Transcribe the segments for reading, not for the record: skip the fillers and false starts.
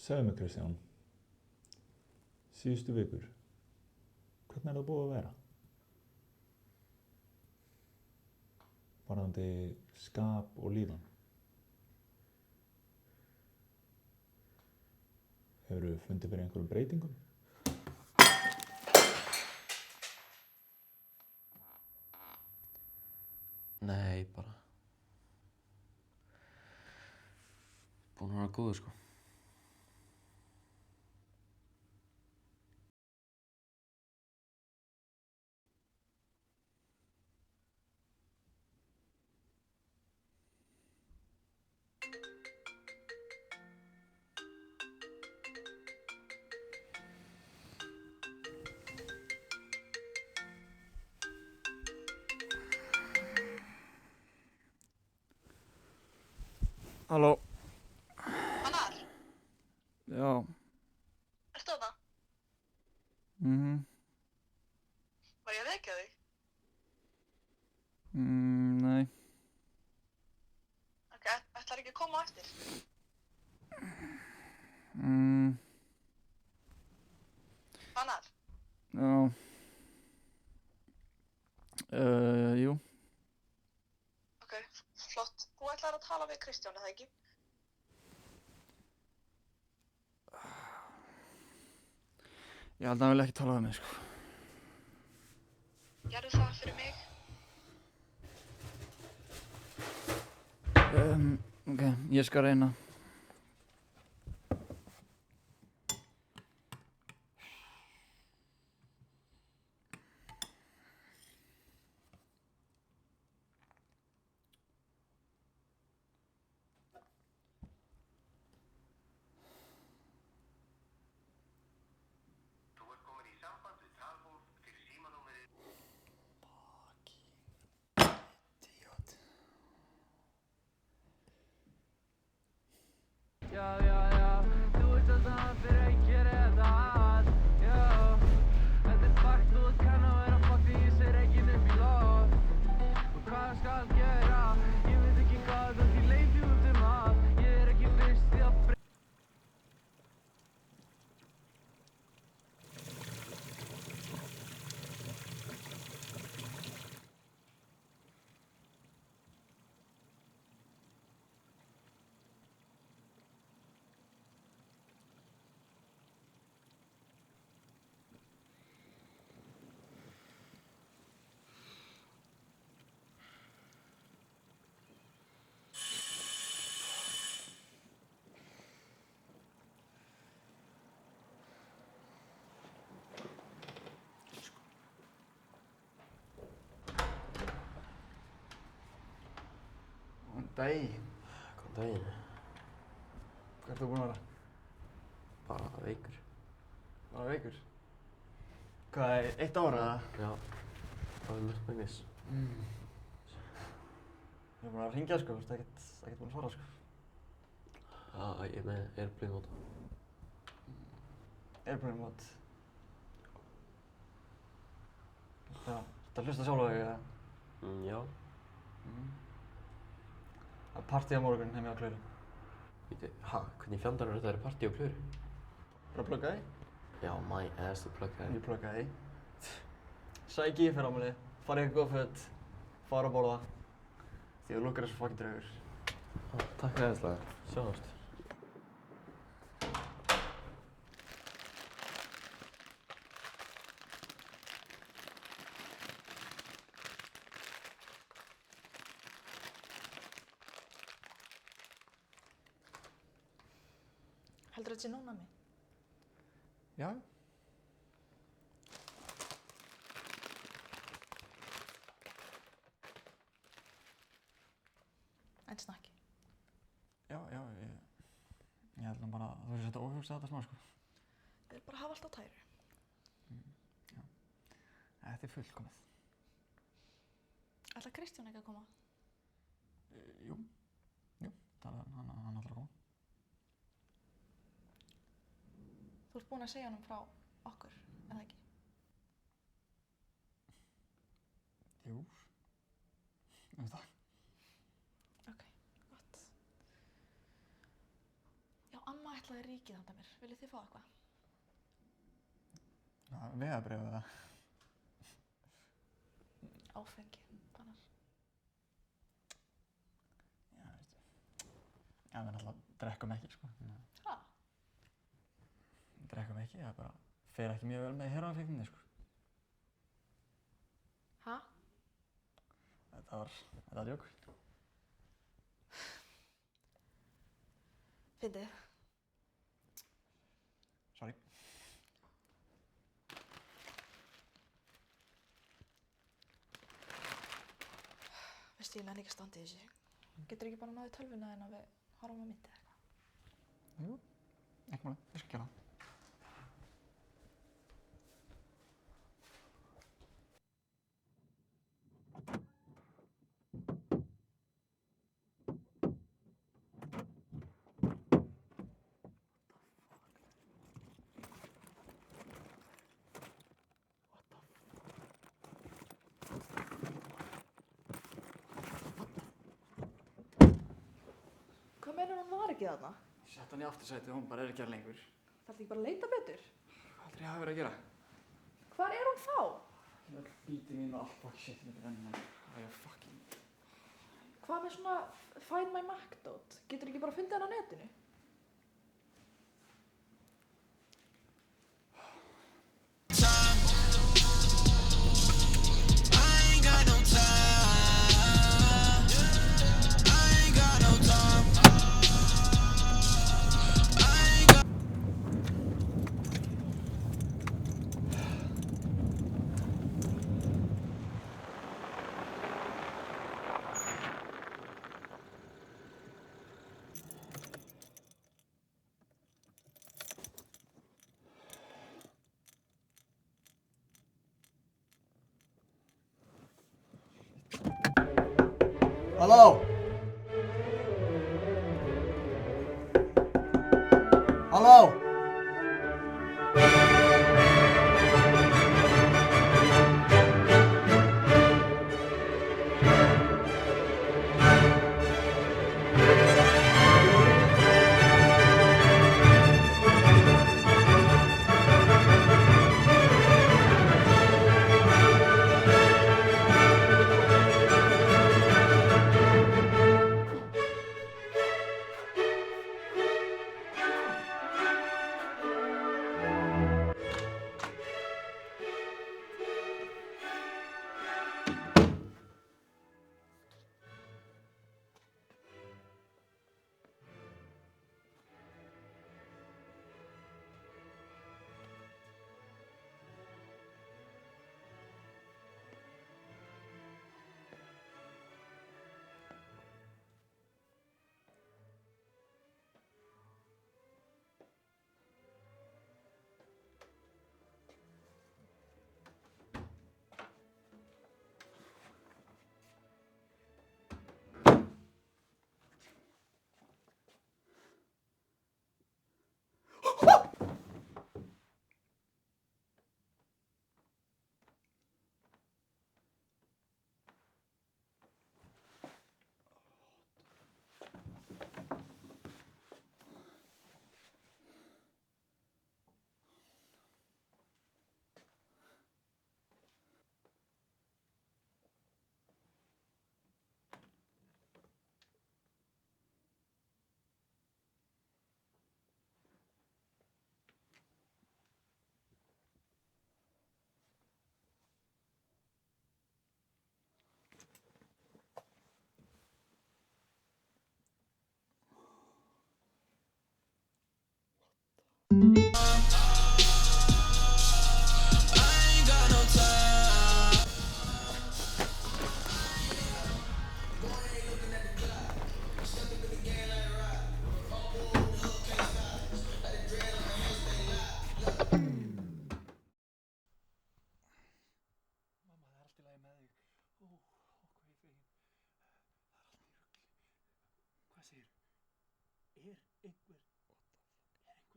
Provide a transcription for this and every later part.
Segðu mig Kristján, síðustu vikur, hvernig það búið að vera? Varðandi skap og líðan. Hefurðu fundið fyrir einhverjum breytingum? Nei, bara búinn að vera góður, sko. Halló. Annar, Já. ertu þarna? Var ég að vekja þig? Nei. Ok, ætlarðu ekki að koma á eftir? Annar, Já. Jú. ok, flott. Þú ætlar að tala við Kristján, eða ekki? Ég held að hann vil ekki tala við mig, sko. Gerðu það fyrir mig. Ok, ég skal reyna. Já, þú veist að það fyrir að gera þetta allt. Já, þetta fakt, þú kann að vera fakt í þessi reikin upp í loft. Og hvað skal gera? Ég veit ekki hvað þú því leiti út allt. Ég ekki fyrst í að Góðan daginn. Góðan daginn. Hvað ert þú búinn að vera? Bara veikur. Bara veikur? Hvað, 1 ár eða? Já, það er mest megnis. Ég er búinn að hringja, sko, þú ert ekkert búinn að svara, sko. Já, ég er með Airplane Mode. Airplane Mode. Ertu að hlusta sjálf á þig, eða? Já. Það er partí á morgun heim hjá Klöru. Vítu, hvernig fjandar er þetta partí á Klöru? Bara að plugga því? Já, my ass, þú pluggaði. Ég plugga því. Sæki í fyrir ámali, fara í eitthvað góð föt, fara að borða. Því þú lukkar þessu fucking draugur. Takk fyrir aðeinslega. Sjáumst. Heldur þetta sé núna mig? Já. Einn snakki. Já, ég held bara að þú sér að óhugsa þetta smá, sko. Ég vil bara hafa allt á tæru. Þetta er fullkomið. Ætlar Kristján ekki að koma? Jú, hann ætlar að koma. Þú ert búinn að segja honum frá okkur, eða ekki? Jú, það. Ok, gott. Já, amma ætlar kallaði ríkið handa mér. Viljið þið fá eitthvað? Vegabréf eða? Áfengi, annars. Já, veistu. Já, við náttúrulega drekkum ekki, sko. Ha? Drekkum ekki, það bara fer ekki mjög vel með heróínfíkninni, sko. Ha? Þetta var djók. Fyndið. Sorry. Veistu, ég nenni ekki að standa í þessu. Getur ekki bara náðið tölvuna þín að við horfum á myndið eitthvað? Jú, ekki máli, ég skal gera það. Hvað meinar hún var ekki þarna? Ég sett hann í aftursætið og hún bara ekki lengur. Þarf ekki bara að leita betur? Hvað heldur ég hafi verið að gera? Hvar er hún þá? Öll bítið mín og allt fucking shit með þetta. Það er fucking... Hvað með svona Find My Mac dot? Getur ekki bara fundið hann á netinu? Halló? Halló?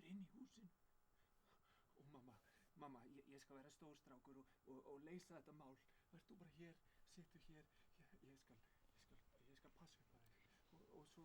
einhver inn í húsinu. Og mamma, ég skal vera stór strákur og leysa þetta mál. Vertu bara hér, sittu hér, ég skal passa upp á þig. Og svo